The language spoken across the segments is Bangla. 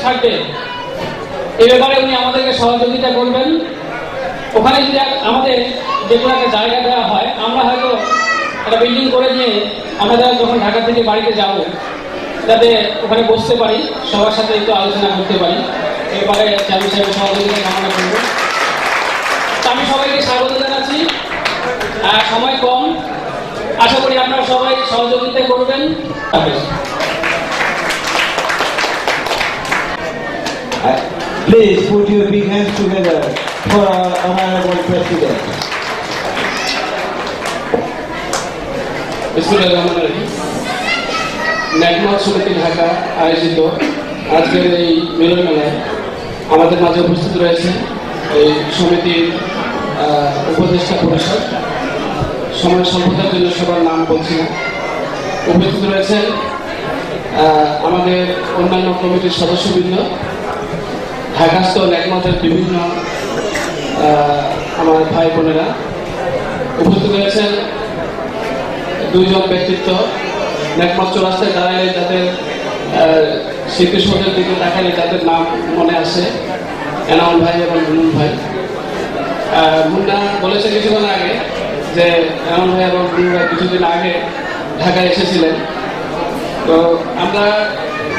থাকবে এই ব্যাপারে উনি আমাদেরকে সহযোগিতা করবেন। ওখানে যদি আমাদের যে কোনো একটা জায়গা দেওয়া হয়, আমরা হয়তো একটা বিল্ডিং করে নিয়ে আমরা যখন ঢাকা থেকে বাড়িতে যাব, যাতে ওখানে বসতে পারি, সবার সাথে একটু আলোচনা করতে পারি। এবারে চেয়ারম্যান সাহেবের সহযোগিতা কামনা করব। আমি সবাইকে স্বাগত জানাচ্ছি। সময় কম, আশা করি আপনারা সবাই সহযোগিতা করবেন। Please put your big hands together for our honorable president. নেকমত সমিতি ঢাকা আয়োজিত আজকের এই মিলন মেলায় আমাদের মাঝে উপস্থিত রয়েছে এই সমিতির উপদেষ্টা পরিষদ। সময় স্বল্পতার জন্য সবার নাম বলছি না। উপস্থিত রয়েছেন আমাদের অন্যান্য কমিটির সদস্যবৃন্দ, ঢাকাস্থ নেকমতের বিভিন্ন আমার ভাই বোনেরা। উপস্থিত রয়েছেন দুইজন ব্যক্তিত্ব, নেকমত চৌরাস্তায় দাঁড়ালে যাদের স্মৃতিসৌধের দিকে তাকালে যাদের নাম মনে আসে, এনামুল ভাই এবং মুন্না ভাই। মুন্না বলেছে কিছুক্ষণ আগে যে এনামুল ভাই এবং মুন্না ভাই কিছুদিন আগে ঢাকায় এসেছিলেন। তো আমরা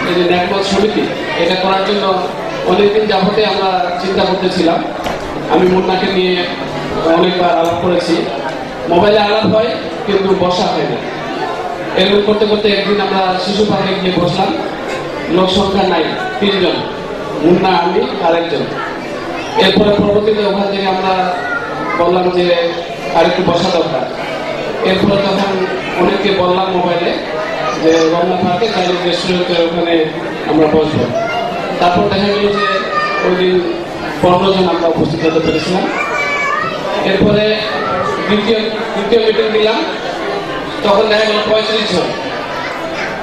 এই যে নেকমত সমিতি এটা করার জন্য অনেকদিন যাবতে আমরা চিন্তা করতেছিলাম। আমি মুন্নাকে নিয়ে অনেকবার আলাপ করেছি, মোবাইলে আলাপ হয় কিন্তু বসা হয় না। এরকম করতে করতে একদিন আমরা শিশু পার্কে গিয়ে বসলাম। লোক সংখ্যা নাই, 3 জন, মুন্না, আমি আরেকজন। এরপরে পরবর্তীতে ওখান থেকে আমরা বললাম যে আরেকটু বসা দরকার। এরপরে তখন অনেককে বললাম মোবাইলে যে রমনা পার্কে চাইনিজ রেস্টুরেন্টের ওখানে আমরা বসবো। তারপর দেখা গেল যে ওই দিন 15 জন আমরা উপস্থিত হতে পেরেছিলাম। এরপরে দ্বিতীয় মিটিং দিলাম, তখন দেখা গেল 35 জন।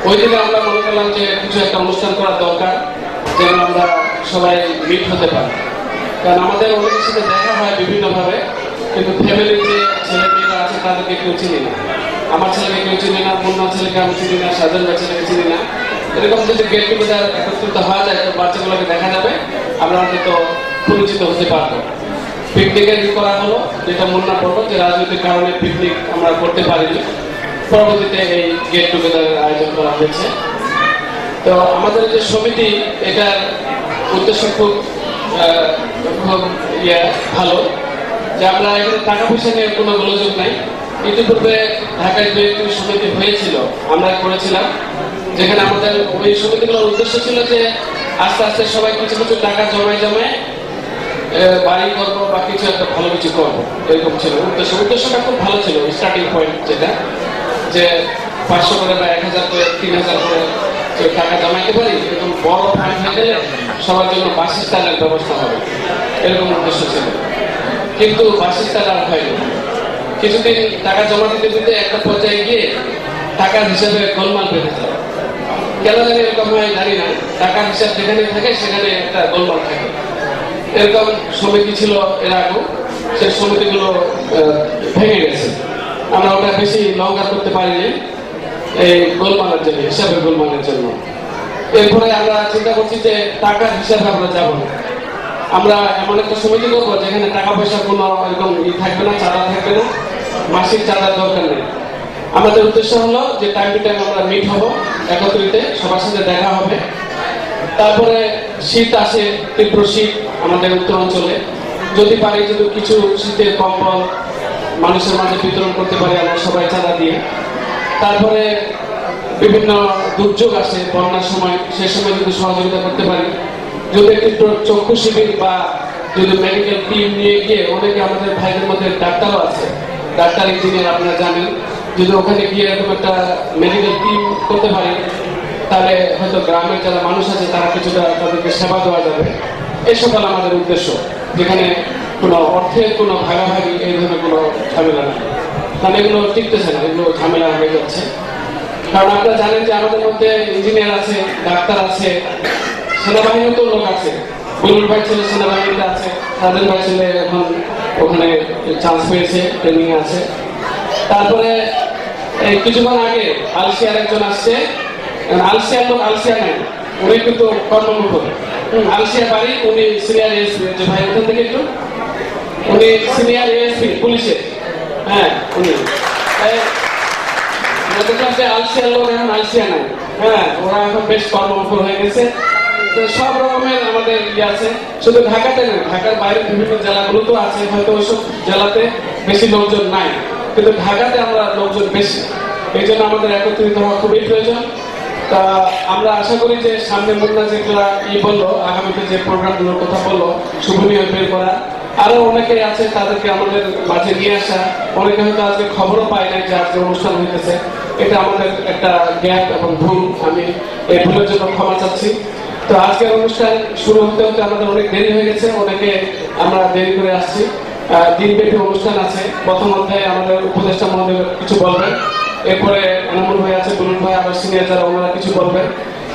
ওই দিনে আমরা মনে করলাম যে কিছু একটা অনুষ্ঠান করার দরকার, যেন আমরা সবাই মিট হতে পারি। কারণ আমাদের অনেকের সাথে দেখা হয় বিভিন্নভাবে, কিন্তু ফ্যামিলির যে ছেলে মেয়েরা আছে তাদেরকে কেউ চিনি না। আমার ছেলেকে কেউ চিনি না, মুন্না ছেলেকে আমি চিনি না, সাজান ভাই ছেলেকে চিনি না। এরকম যদি গেট টুগেদার একত্রিত হওয়া যায় তো বাচ্চাগুলোকে দেখা যাবে, আমরা অন্তত পরিচিত হতে পারবো। পিকনিকের করা হলো, যেটা মুন্না পড়বো যে রাজনৈতিক কারণে পিকনিক আমরা করতে পারিনি। পরবর্তীতে এই গেট টুগেদারের আয়োজন করা হয়েছে। তো আমাদের যে সমিতি, এটার উদ্দেশ্য খুব ভালো, যে আমরা এখানে টাকা পয়সা নিয়ে কোনো গোলযোগ নাই। ইতিপূর্বে ঢাকায় যে একটি সমিতি হয়েছিল, আমরা করেছিলাম, যেখানে আমাদের ওই সমিতিগুলোর উদ্দেশ্য ছিল যে আস্তে আস্তে সবাই কিছু কিছু টাকা জমায় বাড়ি করবো বা কিছু একটা ভালো কিছু করবো, এরকম ছিল উদ্দেশ্যটা খুব ভালো ছিল। স্টার্টিং পয়েন্ট যেটা, যে 500 করে বা 1000 করে 3000 করে টাকা জমাইতে পারি, এরকম বড় ফান্ড হয়ে গেলে সবার জন্য বাসস্থানের ব্যবস্থা হবে, এরকম উদ্দেশ্য ছিল। কিন্তু বাসস্থান আর হয়নি। কিছুদিন টাকা জমা দিতে দিতে একটা পর্যায়ে গিয়ে টাকার হিসাবে গোলমাল বেঁধে যায়। কেন জানি এরকম হয় জানি না, টাকার হিসাব যেখানে থাকে সেখানে একটা গোলমাল থাকে। এরকম সমিতি ছিল এর আগেও, সেই সমিতিগুলো ভেঙে গেছে। আমরা ওটা বেশি লঙ্ঘা করতে পারিনি এই গোলমালের জন্য, হিসাবের গোলমালের জন্য। এরপরে আমরা চিন্তা করছি যে টাকার হিসাবে আমরা যাব না, আমরা এমন একটা সমিতি করবো যেখানে টাকা পয়সা কোনো এরকম থাকবে না, চাঁদা থাকবে না, মাসিক চাঁদার দরকার নেই। আমাদের উদ্দেশ্য হলো যে টাইম টু টাইম আমরা মিট হবো, একত্রিতে সবার সাথে দেখা হবে। তারপরে শীত আসে, তীব্র শীত আমাদের উত্তর অঞ্চলে, যদি পারি যদি কিছু শীতের কম্বল মানুষের মাঝে বিতরণ করতে পারি আমরা সবাই চাঁদা দিয়ে। তারপরে বিভিন্ন দুর্যোগ আসে বন্যার সময়, সে সময় যদি সহযোগিতা করতে পারি, যদি একটু চক্ষু শিবির বা যদি মেডিকেল টিম নিয়ে গিয়ে, অনেকে আমাদের ভাইদের মধ্যে ডাক্তারও আছে, ডাক্তার ইঞ্জিনিয়ার আপনারা জানেন, যদি ওখানে গিয়ে এরকম একটা মেডিকেল টিম করতে পারি, তাহলে হয়তো গ্রামের যারা মানুষ আছে তারা কিছুটা তাদেরকে সেবা দেওয়া যাবে। এই সকল আমাদের উদ্দেশ্য, যেখানে কোনো অর্থের কোনো ভাগাভাগি এই ধরনের কোনো ঝামেলা নেই। কারণ এগুলো টিকতেছে না, এগুলো ঝামেলা হয়ে যাচ্ছে। কারণ আপনারা জানেন যে আমাদের মধ্যে ইঞ্জিনিয়ার আছে, ডাক্তার আছে, সেনাবাহিনীর তো লোক আছে। বুলবুল ভাই ছেলে সেনাবাহিনীতে আছে, সাদেন ভাই ছেলে এখন ওখানে চান্স পেয়েছে, ট্রেনিং আছে। তারপরে এই কিছুক্ষণ আগে আলসিয়ার একজন আসছে, আলসিয়ার লোক আলসিয়া নেই, উনি কিন্তু কর্মমুখর। আলসিয়া বাড়ি, উনি সিনিয়র এএসপি, যে ভাই ওখান থেকে একটু, উনি সিনিয়র এএসপি পুলিশের। হ্যাঁ, উনি দেখলাম যে আলসিয়ার লোক এখন আলসিয়া নাই। হ্যাঁ, ওরা এখন বেশ কর্মমুখর হয়ে গেছে। তো সব রকমের আমাদের ইয়ে আছে, শুধু ঢাকাতে না, ঢাকার বাইরে বিভিন্ন জেলাগুলোতেও আছে। হয়তো ওইসব জেলাতে বেশি লোকজন নাই, কিন্তু ঢাকাতে আমরা লোকজন বেশি। এই জন্য আমাদের একত্রিত হওয়া খুবই প্রয়োজন। তা আমরা আশা করি যে সামনে মুন্না যেগুলা বললো, আগামীতে যে প্রোগ্রামগুলোর কথা বললো, শুভ নিয়োগ বের করা, আরো অনেকে আছে, তাদেরকে আমাদের মাঝে নিয়ে আসা। অনেকে হয়তো আজকে খবরও পায় নাই যে আজকে অনুষ্ঠান হইতেছে। এটা আমাদের একটা গ্যাপ এবং ভুল, আমি এই ভুলের জন্য ক্ষমা চাচ্ছি। তো আজকের অনুষ্ঠান শুরু হতে হতে আমাদের অনেক দেরি হয়ে গেছে, অনেকে আমরা দেরি করে আসছি। দিনব্যাপী অনুষ্ঠান আছে। প্রথম অধ্যায়ে আমাদের উপদেষ্টা মহোদয় কিছু বলবেন, এরপরে এনামুল ভাই আছে, বুলুন ভাই, আবার সিনিয়র যারা ওনারা কিছু বলবেন,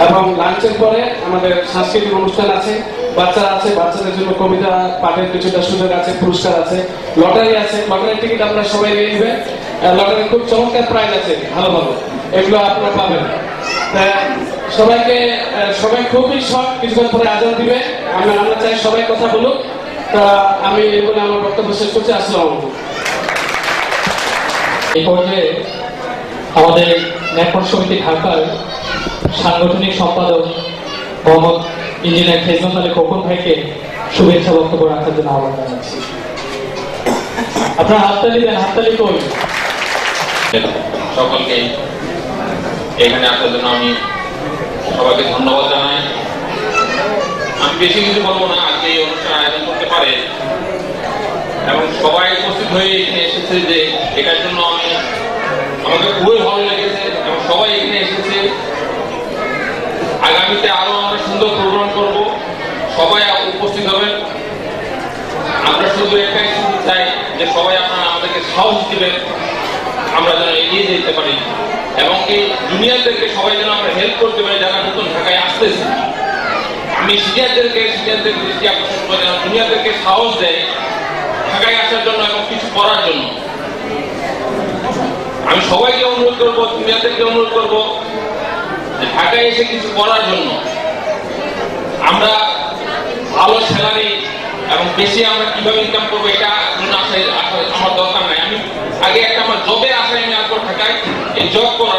এবং লাঞ্চের পরে আমাদের সাংস্কৃতিক অনুষ্ঠান আছে। বাচ্চারা আছে, বাচ্চাদের জন্য কবিতা পাঠের কিছুটা সুযোগ আছে, পুরস্কার আছে, লটারি আছে। লটারির টিকিট আপনারা সবাই নিয়ে নেবেন। লটারির খুব চমৎকার প্রাইজ আছে, ভালো ভালো, এগুলো আপনারা পাবেন। সবাই খুবই শখ, কিছুক্ষণ পরে আজান দিবে, আমরা চাই সবাই কথা বলুক। তা আমি এগুলো আমার বক্তব্য শেষ করছি। আসসালামু আলাইকুম। এই পর্যায়ে আমাদের নেটওয়ার্ক সমিতি ঢাকার সাংগঠনিক সম্পাদক মোহাম্মদ ইঞ্জিনিয়ার খেজমত আলী খোকন ভাইকে শুভেচ্ছা বক্তব্য রাখার জন্য আহ্বান জানাচ্ছি। আপনার হাততালি দেন, হাততালি কই। সকলকে এখানে আসার জন্য আমি সবাইকে ধন্যবাদ জানাই। আমি বেশি কিছু বলবো না, আজকে এই অনুষ্ঠান আয়োজন করতে পারে এবং সবাই উপস্থিত হয়ে এখানে এসেছে, যে এটার জন্য আমাকে খুবই ভালো লেগেছে এবং সবাই এখানে এসেছে। আগামীতে আরো আমরা সুন্দর প্রোগ্রাম করব, সবাই উপস্থিত হবেন। আমরা শুধু একটাই চাই যে সবাই আপনারা আমাদেরকে সাহস দিবেন, আমরা যেন এগিয়ে যেতে পারি এবং এই জুনিয়রদেরকে সবাই যেন আমরা হেল্প করতে পারি যারা নতুন ঢাকায় আসতেছে। আমি সিনিয়রদেরকে দৃষ্টি আকর্ষণ করে যেন জুনিয়রদেরকে সাহস দেয় ঢাকায় আসার জন্য এবং কিছু করার জন্য। আমি সবাইকে অনুরোধ করবো, জুনিয়রদেরকে অনুরোধ করবো যে ঢাকায় এসে কিছু করার জন্য। আমরা ভালো স্যালারি এবং বেশি আমরা কিভাবে ইনকাম করবো এটা আমার দরকার নাই। আমি আগে একটা আমার জবের আশায় আমি আসবো ঢাকায়, এই জব করার।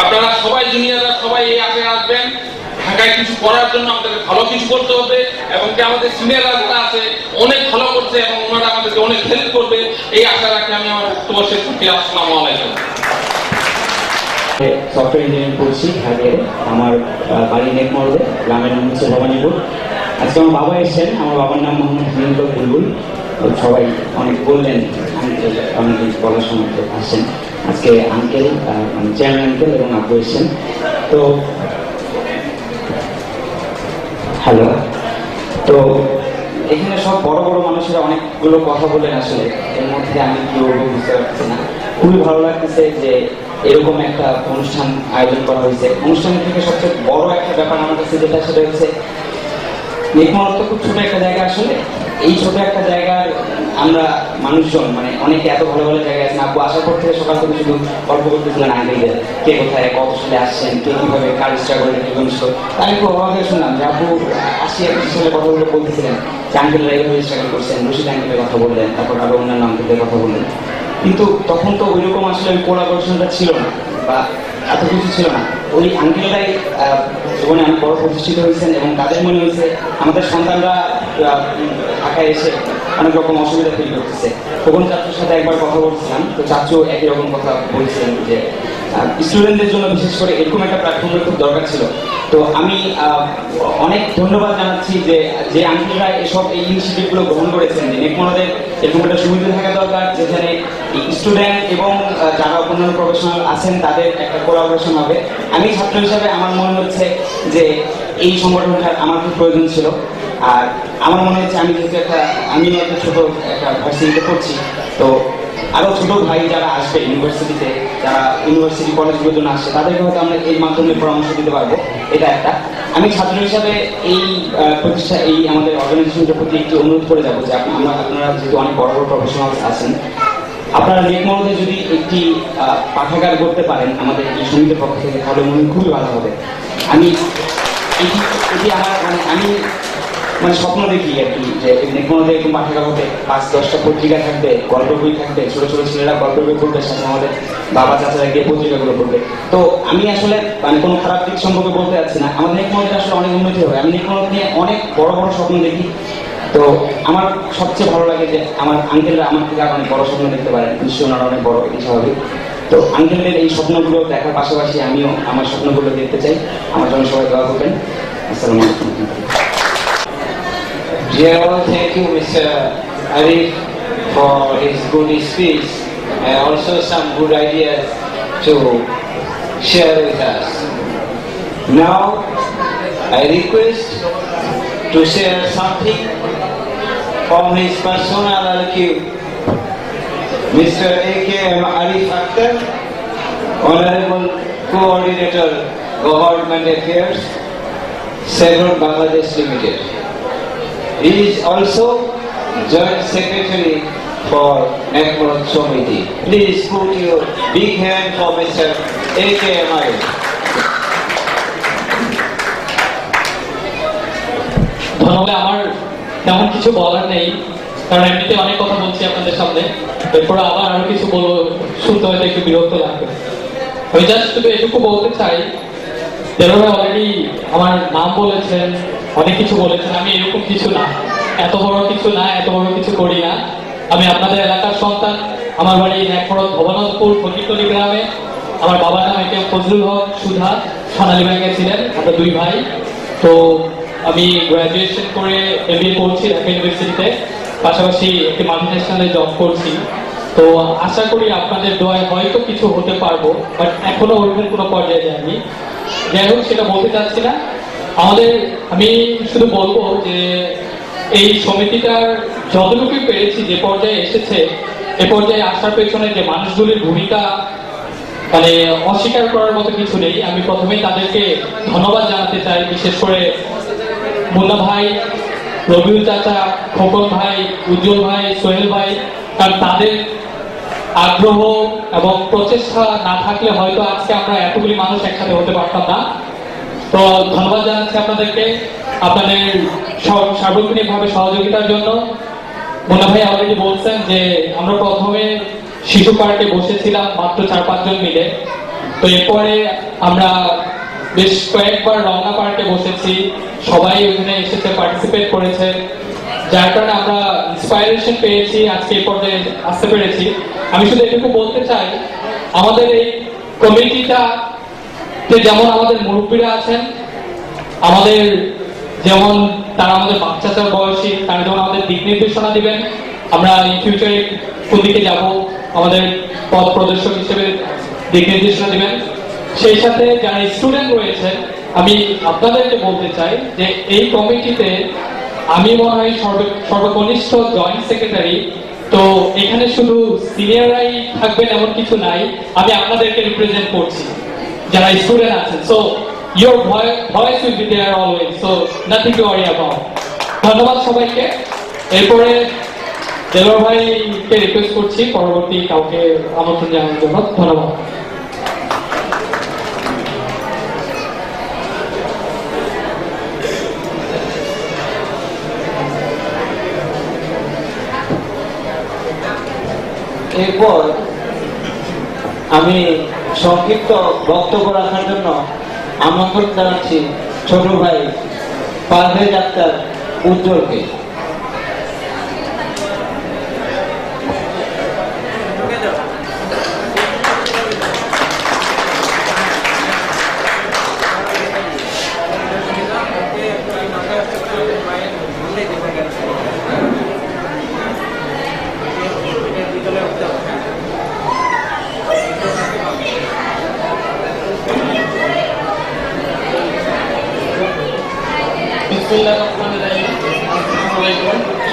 আপনারা সবাই জুনিয়ররা সবাই এই আশায় আসবেন, ঢাকায় কিছু করার জন্য আমাদের ভালো কিছু করতে হবে এবং আমাদের সিনিয়ররা যারা আছে অনেক ভালো করছে এবং ওনারা আমাদেরকে অনেক হেল্প করবে, এই আশা রাখি আমি আমার বক্তব্য শেষ করছি। আসসালামু আলাইকুম। সফটওয়্যার ইঞ্জিনিয়ারিং করছি ঢাকায়। আমার বাড়ি নেকমরদে, গ্রামের নাম হচ্ছে ভবানীপুর। আজকে আমার বাবা এসেছেন, আমার বাবার নাম মোহাম্মদ হামিদুল বুলবুল। সবাই অনেক বললেন, অনেকে বলার সময় আসছেন। আজকে আঙ্কেল, মানে চেয়ারম্যান আঙ্কেল এবং আব্বু এসেছেন। তো হ্যালো, তো এখানে সব বড় বড় মানুষেরা অনেকগুলো কথা বললেন। আসলে এর মধ্যে আমি কি বলবো বুঝতে পারছি না। খুবই ভালো লাগতেছে যে এরকম একটা অনুষ্ঠান আয়োজন করা হয়েছে। অনুষ্ঠানের থেকে সবচেয়ে বড় একটা ব্যাপার আমার কাছে যেটা, সেটা হচ্ছে নেকমরদ তো খুব ছোট একটা জায়গা। আসলে এই ছোট একটা জায়গার আমরা মানুষজন, মানে অনেকে এত ভালো ভালো জায়গায় আছেন। আব্বু আসার পর থেকে সকাল থেকে শুধু গল্প করতেছিলেন আঙ্কেলদের, কে কোথায় কত সালে আসছেন, কে কিভাবে কার স্ট্রাগল জীবন ছিল। আমি খুব অবাক হয়ে শুনলাম যে আব্বু 80-81 সালে কথাগুলো বলতেছিলেন যে আঙ্কেলরা এইভাবে স্ট্রাগল করছেন। রশিদ আঙ্কেলের কথা বললেন, তারপর আরো অন্যান্য আঙ্কেলদের কথা বললেন। কিন্তু তখন তো ওইরকম আসলে ওই কোলাবোরেশনটা ছিল না বা এত কিছু ছিল না। ওই আঙ্কেলরাই জীবনে অনেক বড় প্রতিষ্ঠিত হয়েছেন এবং তাদের মনে হয়েছে আমাদের সন্তানরা ঢাকায় এসে অনেক রকম অসুবিধা ফিল করতেছে। তখন চাচুর সাথে একবার কথা বলছিলাম, তো চাচু একই রকম কথা বলছিলেন যে স্টুডেন্টদের জন্য বিশেষ করে এরকম একটা প্ল্যাটফর্মের খুব দরকার ছিল। তো আমি অনেক ধন্যবাদ জানাচ্ছি যে আঙ্কেলরা এসব এই ইনিশিয়েটিভগুলো গ্রহণ করেছেন। যে নেকমরদের এরকম একটা সুবিধা থাকা দরকার, যেখানে স্টুডেন্ট এবং যারা অন্যান্য প্রফেশনাল আছেন তাদের একটা কোলাবোরেশন হবে। আমি ছাত্র হিসাবে আমার মনে হচ্ছে যে এই সংগঠনটার আমার খুব প্রয়োজন ছিল। আর আমার মনে হচ্ছে আমি যেহেতু আমি একটা ছোট একটা ভার্সিটিতে পড়ছি, তো আরো ছোট ভাই যারা আসবে ইউনিভার্সিটিতে, যারা ইউনিভার্সিটি কলেজগুলোর জন্য আসছে, তাদেরকে হয়তো আমরা এই মাধ্যমে পরামর্শ দিতে পারবো। এটা একটা। আমি ছাত্র হিসাবে এই এই আমাদের অর্গানাইজেশনটার প্রতি একটি অনুরোধ করে যাবো যে আপনারা যেহেতু অনেক বড় বড় প্রফেশনাল আছেন, আপনারা নেকমরদে যদি একটি পাঠাগার করতে পারেন আমাদের এই সমিতির পক্ষ থেকে, তাহলে মনে হয় খুবই ভালো হবে। আমি এটি এটি আমার আমি স্বপ্ন দেখি আর কি, যে নেকমরদে একটু পাঠাগার হবে, 5-10টা পত্রিকা থাকবে, গল্প বই থাকবে, ছোট ছোট ছেলেরা গল্প বই পড়বে, সাথে আমাদের বাবা চাচারা গিয়ে পত্রিকাগুলো পড়বে। তো আমি আসলে কোনো খারাপ দিক সম্পর্কে বলতে যাচ্ছি না, আমাদের নেকমরদে আসলে অনেক উন্নতি হবে। আমি নেকমরদ নিয়ে অনেক বড় বড় স্বপ্ন দেখি। তো আমার সবচেয়ে ভালো লাগে যে আমার আঙ্কেলরা আমার থেকে অনেক বড় স্বপ্ন দেখতে পারেন, নিশ্চয়ই ওনারা অনেক বড়, এটি স্বাভাবিক। তো আঙ্কেলদের এই স্বপ্নগুলো দেখার পাশাপাশি আমিও আমার স্বপ্নগুলো দেখতে চাই। আমার জন্য সবাই দোয়া করবেন। আসসালামু আলাইকুম। Dear all, thank you, Mr. Arif, for his good speech and also some good ideas to share with us. Now, I request to share something from his personal archive. Mr. A.K.M. Arif Akhtar, Honorable Coordinator, Government Affairs, Chevron Bangladesh Limited. He is also Joint Secretary for Nekmorod Samiti. Please put your big hand for Mr. A.K.M. Arif. ধন্যবাদ। আমার তেমন কিছু বলার নেই, কারণ এমনিতে অনেক কথা বলছি আপনাদের সামনে, এরপরে আবার আরো কিছু বলবো, শুনতে হয়তো একটু বিরক্ত লাগবে। আমি জাস্ট শুধু এটুকু বলতে চাই, দেলোয়ার ভাই অলরেডি আমার নাম বলেছেন, অনেক কিছু বলেছেন। আমি এরকম কিছু না, এত বড় কিছু না, এত বড় কিছু করি না। আমি আপনাদের এলাকার সন্তান। আমার বাড়ি নেকমরদ ভবানন্দপুর ফকিরতলী গ্রামে। আমার বাবার নাম একে ফজলুল হক সুধা, সোনালী ব্যাংকে ছিলেন। আমরা 2 ভাই। তো আমি গ্রাজুয়েশন করে MBA করছি ঢাকা ইউনিভার্সিটিতে, পাশাপাশি একটি মাল্টিন্যাশনালে জব করছি। তো আশা করি আপনাদের দোয়ায় হয়তো কিছু হতে পারবো, বাট এখনো ওরকম কোনো পর্যায়ে যায়নি। যাই হোক, সেটা বলতে চাচ্ছি না। আমি শুধু বলবো যে এই সমিতিটার যতটুকু পেরেছি, যে পর্যায়ে এসেছে, এ পর্যায়ে আসার পেছনে যে মানুষগুলির ভূমিকা অস্বীকার করার মতো কিছু নেই। আমি প্রথমেই তাদেরকে ধন্যবাদ জানাতে চাই, বিশেষ করে মুন্না ভাই, রবিউল চাচা, খোকন ভাই, উজ্জ্বল ভাই, সোহেল ভাই, কারণ তাদের আগ্রহ এবং প্রচেষ্টা না থাকলে হয়তো আজকে আমরা এতগুলি মানুষ একসাথে হতে পারতাম না। তো ধন্যবাদ জানাচ্ছি আপনাদেরকে আপনাদের সার্বক্ষণিকভাবে সহযোগিতার জন্য। মুন্না ভাই অলরেডি বলছেন যে আমরা প্রথমে শিশু পার্কে বসেছিলাম মাত্র 4-5 জন মিলে। তো এরপরে আমরা বেশ কয়েকবার রমনা পার্কে বসেছি, সবাই ওখানে এসেছে, পার্টিসিপেট করেছে, যার কারণে আমরা ইন্সপাইরেশন পেয়েছি, আজকে এই পর্যায়ে আসতে পেরেছি। আমি শুধু এটুকু বলতে চাই, আমাদের এই কমিটিটাতে যেমন আমাদের মুরব্বীরা আছেন, আমাদের যেমন তারা আমাদের বাচ্চাদের বয়সী, তারা যেমন আমাদের দিক নির্দেশনা দিবেন, আমরা ইন ফিউচারে কোন দিকে যাব, আমাদের পথ প্রদর্শক হিসেবে দিক নির্দেশনা দিবেন। সেই সাথে যারা স্টুডেন্ট রয়েছেন, আমি আপনাদেরকে বলতে চাই যে এই কমিটিতে আমি মনে হয় সর্বকনিষ্ঠ জয়েন্ট সেক্রেটারি। তো এখানে শুধু সিনিয়ররাই থাকবেন এমন কিছু নাই, আমি আপনাদেরকে রিপ্রেজেন্ট করছি যারা স্টুডেন্ট আছেন। So your voice will be there always, so nothing to worry about. ধন্যবাদ সবাইকে। এরপরে দেলোয়ার ভাইকে রিকোয়েস্ট করছি পরবর্তী কাউকে আমন্ত্রণ জানানোর জন্য। ধন্যবাদ। এরপর আমি সংক্ষিপ্ত বক্তব্য রাখার জন্য আমন্ত্রণ জানাচ্ছি ছোট ভাই পারভেজ আক্তার উজ্জ্বলকে।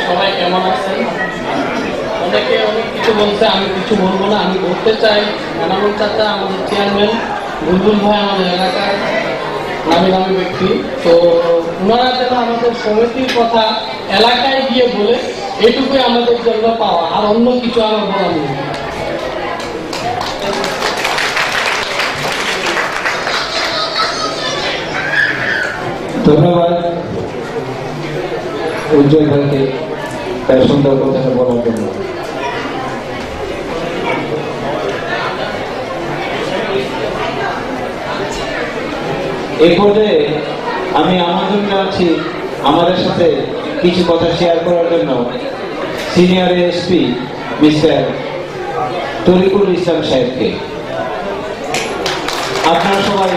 সবাই কেমন আছেন? অনেকে অনেক কিছু বলছে, আমি কিছু বলবো না। আমি বলতে চাই, এনামুল চাচা আমাদের চেয়ারম্যান, বুলবুল ভাই আমাদের এলাকার নামি দামি ব্যক্তি, তো ওনারা যেন আমাদের সমিতির কথা এলাকায় গিয়ে বলে, এটুকুই আমাদের জন্য পাওয়া, আর অন্য কিছু আমার বলা নেই। ধন্যবাদ উজ্জ্বল ভাইকে তার সুন্দর কথাটা বলার জন্য। এই পর্যায়ে আমি আমন্ত্রণ জানাচ্ছি আমাদের সাথে কিছু কথা শেয়ার করার জন্য সিনিয়র এসপি মিস্টার তরিকুল ইসলাম সাহেবকে। আপনারা সবাই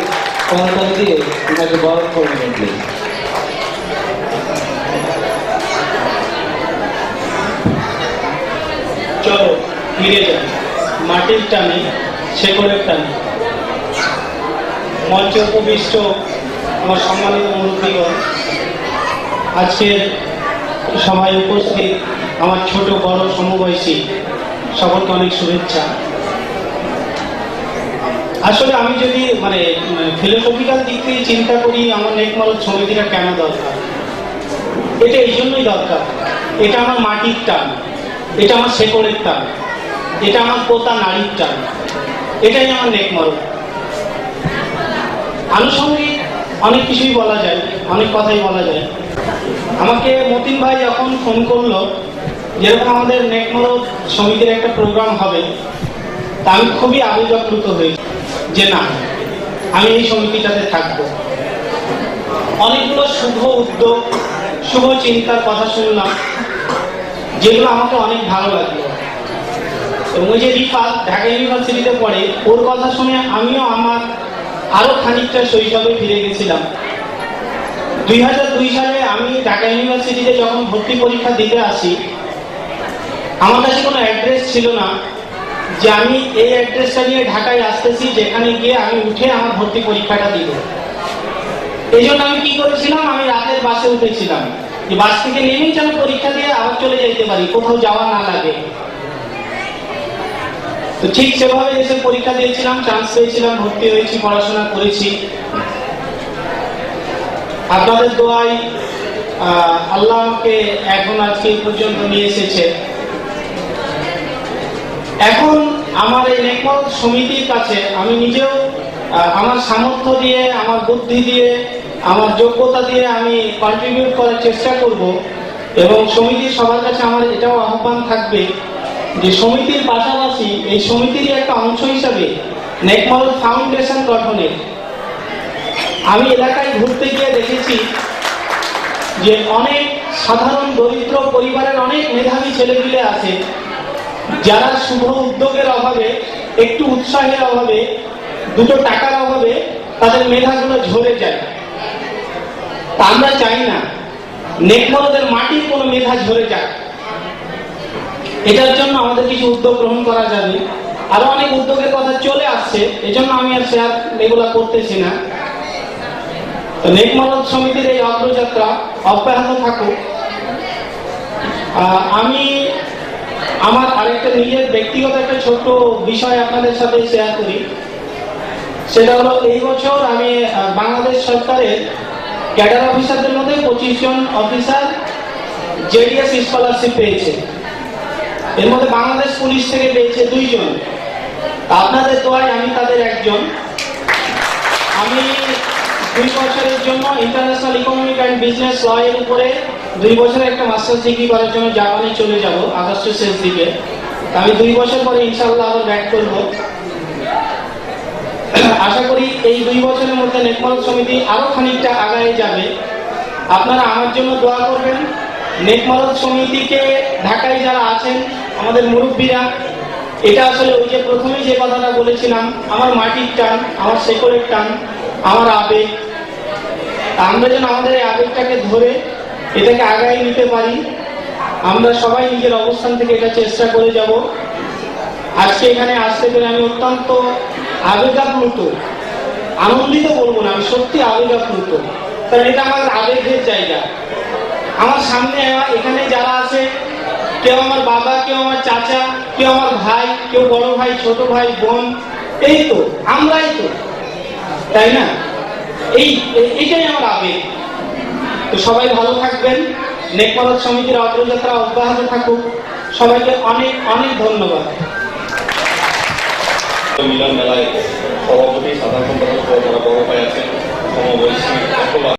করতালি দিয়ে ওনাকে বরণ করে নেবেন প্লিজ। চলো ফিরে যাই মাটির টানে শেকড়ের টানে। মঞ্চে উপবিষ্ট আমার সম্মানিত মুরব্বীগণ, আজকের সভায় উপস্থিত আমার ছোট বড় সমবয়সী সকলকে অনেক শুভেচ্ছা। আসলে আমি যদি ফিলোসফিক্যাল দিক থেকে চিন্তা করি, আমার নেকমরদ সমিতিটা কেন দরকার, এটা এই জন্যই দরকার। এটা আমার মাটির টান, এটা আমার শেকড়ের টান, এটা আমার পোতা নারীর টান, এটাই আমার নেকমরদ। আনুষঙ্গিক অনেক কিছুই বলা যায়, অনেক কথাই বলা যায়। আমাকে মতিন ভাই যখন ফোন করলো যেরকম আমাদের নেকমরদ সমিতির একটা প্রোগ্রাম হবে, তা আমি খুবই আবেগপ্লুত হয়েছি যে না, আমি এই সমিতিটাতে থাকবো। অনেকগুলো শুভ উদ্যোগ, শুভ চিন্তার কথা শুনলাম, যেগুলো আমাকে অনেক ভালো লাগলো। এবং ওই যে রিফাত ঢাকা ইউনিভার্সিটিতে পড়ে, ওর কথা শুনে আমিও আমার আরো খানিকটা শৈশবে ফিরে গেছিলাম। 2002 সালে আমি ঢাকা ইউনিভার্সিটিতে যখন ভর্তি পরীক্ষা দিতে আসি, আমার কাছে কোনো অ্যাড্রেস ছিল না যে আমি এই অ্যাড্রেসটা নিয়ে ঢাকায় আসতেছি, যেখানে গিয়ে আমি উঠে আমার ভর্তি পরীক্ষাটা দিব। এই জন্য আমি কি করেছিলাম, আমি রাতের বাসে উঠেছিলাম, যে বাস থেকে নেমেই যেন পরীক্ষা দিয়ে আবার চলে যেতে পারি, কোথাও যাওয়া না লাগে। তো ঠিক সেভাবে এসে পরীক্ষা দিয়েছিলাম, চান্স পেয়েছিলাম, ভর্তি হয়েছি, পড়াশোনা করেছি। আপনাদের দোয়ায় আল্লাহ আমাকে এখন আজকে এই পর্যন্ত নিয়ে এসেছে। এখন আমার এই নেকমরদ সমিতির কাছে আমি নিজেও আমার সামর্থ্য দিয়ে, আমার বুদ্ধি দিয়ে, আমার যোগ্যতা দিয়ে আমি কন্ট্রিবিউট করার চেষ্টা করব। এবং সমিতির সবার কাছে আমার এটাও আহ্বান থাকবে যে সমিতির পাশাপাশি এই সমিতির একটা অংশ হিসাবে নেকমরদ ফাউন্ডেশন গঠনের। আমি এলাকায় ঘুরতে গিয়ে দেখেছি যে অনেক সাধারণ দরিদ্র পরিবারের অনেক মেধাবী ছেলেপিলে আছে, যারা শুভ উদ্যোগের অভাবে, একটু উৎসাহের অভাবে, দুটো টাকার অভাবে তাদের মেধাগুলো ঝরে যায়। তা আমরা চাই না নেকমরদের মাটির কোনো মেধা ঝরে যাক। এটার জন্য আমাদের কিছু উদ্যোগ গ্রহণ করা যাবে। আরো অনেক উদ্যোগের কথা চলে আসছে, এজন্য আমি আর শেয়ার এগুলা করতেছি না। তো নেকমরদ সমিতির এই অগ্রযাত্রা অব্যাহত থাকুক। আমি আমার আরেকটা নিজের ব্যক্তিগত একটা ছোট্ট বিষয় আপনাদের সাথে শেয়ার করি। সেটা হলো, এই বছর আমি বাংলাদেশ সরকারের ক্যাডার অফিসারদের মধ্যে 25 জন অফিসার জেডিএস স্কলারশিপ পেয়েছে। এর মধ্যে বাংলাদেশ পুলিশ থেকে পেয়েছে 2 জন। আপনাদের দোয়ায় আমি তাদের একজন। আমি 2 বছরের জন্য international economic and business law এর উপরে 2 বছরের একটা মাস্টার্স ডিগ্রি করার জন্য জাপানে চলে যাব আগস্টের শেষ দিকে। আমি 2 বছর পরে ইনশাআল্লাহ আবার ব্যাক করব। আশা করি এই 2 বছরের মধ্যে নেকমরদ সমিতি আরো খানিকটা আগায় যাবে। আপনারা আমার জন্য দোয়া করবেন। নেকমরদ সমিতিকে ঢাকায় যারা আছেন আমাদের মুরব্বীরা, এটা আসলে ওই যে প্রথমেই যে কথাটা বলেছিলাম, আমার মাটির টান, আমার শেকড়ের টান, আমার আবেগ। আমরা যেন আমাদের এই আবেগটাকে ধরে এটাকে আগায় নিতে পারি। আমরা সবাই নিজের অবস্থান থেকে এটা চেষ্টা করে যাব। আজকে এখানে আসতে পেরে আমি অত্যন্ত আবেগাপ্লুত, আনন্দিত বলবো না, আমি সত্যি আবেগাপ্লুত। কারণ এটা আমার আবেগের জায়গা। আমার সামনে এখানে যারা আছে, কেউ আমার বাবা, কেউ আমার চাচা, কেউ আমার ভাই, কেউ বড় ভাই, ছোট ভাই, বোন, এই তো আমরাই তো, তাই না? এইটাই আমার আবেগ। তো সবাই ভালো থাকবেন। নেকমরদ সমিতির অগ্রযাত্রা অব্যাহত থাকুক। সবাইকে অনেক অনেক ধন্যবাদ। মিলন মেলায় সভাপতি, সাধারণ সম্পাদক, যারা বড় ভাই আছেন, সমবয়সী